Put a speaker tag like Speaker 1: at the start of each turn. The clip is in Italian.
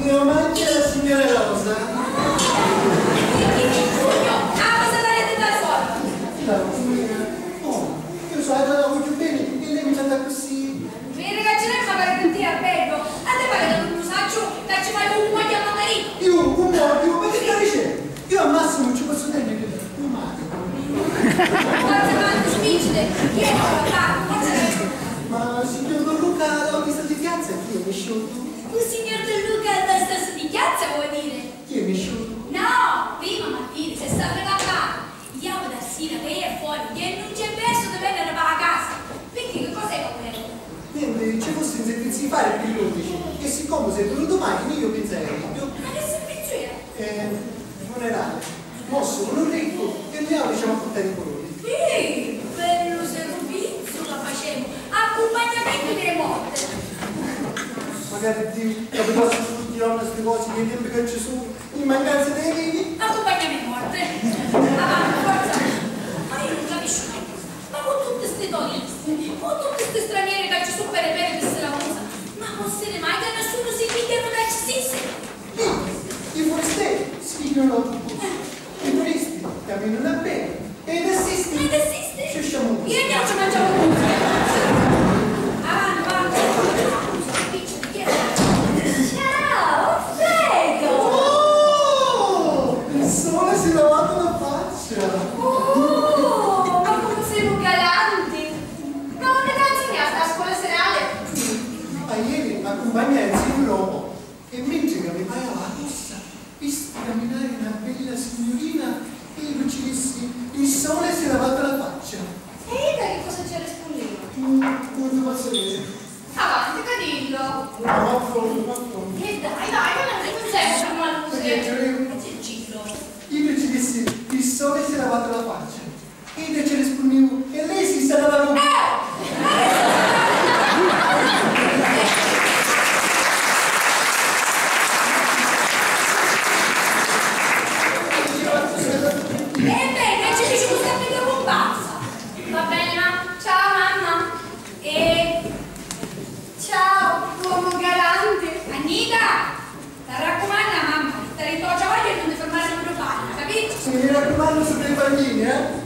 Speaker 1: Io mangio la signora Rosa.
Speaker 2: Cosa darete da fuori?
Speaker 1: No, io so, la voglio bene e lei mi tratta così.
Speaker 2: Mi ragazziamo magari per te albergo. A te pare che non saggio che ci fai un uomo a marito.
Speaker 1: Io, un modo, ma che stai dicendo? Io al massimo ci posso tenere un mago.
Speaker 2: Forza quanto spingete. Chi è che fa?
Speaker 1: Ma signor Don Luca, l'ho vista di piazza, chi è mesciuto?
Speaker 2: Un signor Don Luca da stesso di piazza vuol dire?
Speaker 1: Chi è mesciuto?
Speaker 2: No, prima Martino, se sta pregando. Andiamo da Sina, che è fuori, che non c'è verso di venire a casa. Perché che cos'è con quello?
Speaker 1: Niente, ci fosse in servizi di fare per l'11 e siccome sei venuto domani, io pensai
Speaker 2: Ma che servizio è?
Speaker 1: funerale, mosso con un ricco e andiamo diciamo a portare i colori.
Speaker 2: Bello servizio che facciamo. Accompagnamento delle morte.
Speaker 1: Magari ti capitasse tutti a queste cose nei tempi che ci sono in mancanza dei vivi.
Speaker 2: Accompagnamento morte. Avanti, forza. Ma io non capisco. Ma con tutte queste turisti, con tutte queste straniere che ci sono per le pere di Siracusa, ma possiede mai che nessuno si picchiano da Cissi?
Speaker 1: I forestieri spiegano tutto. I turisti camminano a bene e i tassisti ci usciamo
Speaker 2: Io andiamo ci mangiamo tutto. Avanti, avanti. Ciao, prego.
Speaker 1: Oh! Il sole si è lavato la faccia.
Speaker 2: Oh, ma come siamo galanti. Ma non ne insegnaste a scuola serale?
Speaker 1: Ma ieri accompagnai il zio Lobo e mentre camminava la rossa, visti camminare una bella signorina e io ci dissi il sole si è lavato la faccia.
Speaker 2: E io che cosa ci rispondeva?
Speaker 1: Non posso vedere.
Speaker 2: Avanti, cadillo.
Speaker 1: Ma affronto.
Speaker 2: E dai, non sei per una luce. Sei giro.
Speaker 1: Io ci dissi il sole si è lavato la faccia. E io ci rispondevo e lei si sta lavando.
Speaker 2: Ebbene, ci dice questa bella comparsa. Va bene, ma ciao mamma. E ciao, uomo galante. Anita, ti raccomando mamma, ti ritoccia voglia e non ti fermare in propaganda, capito?
Speaker 1: Mi raccomando su dei bambini, eh?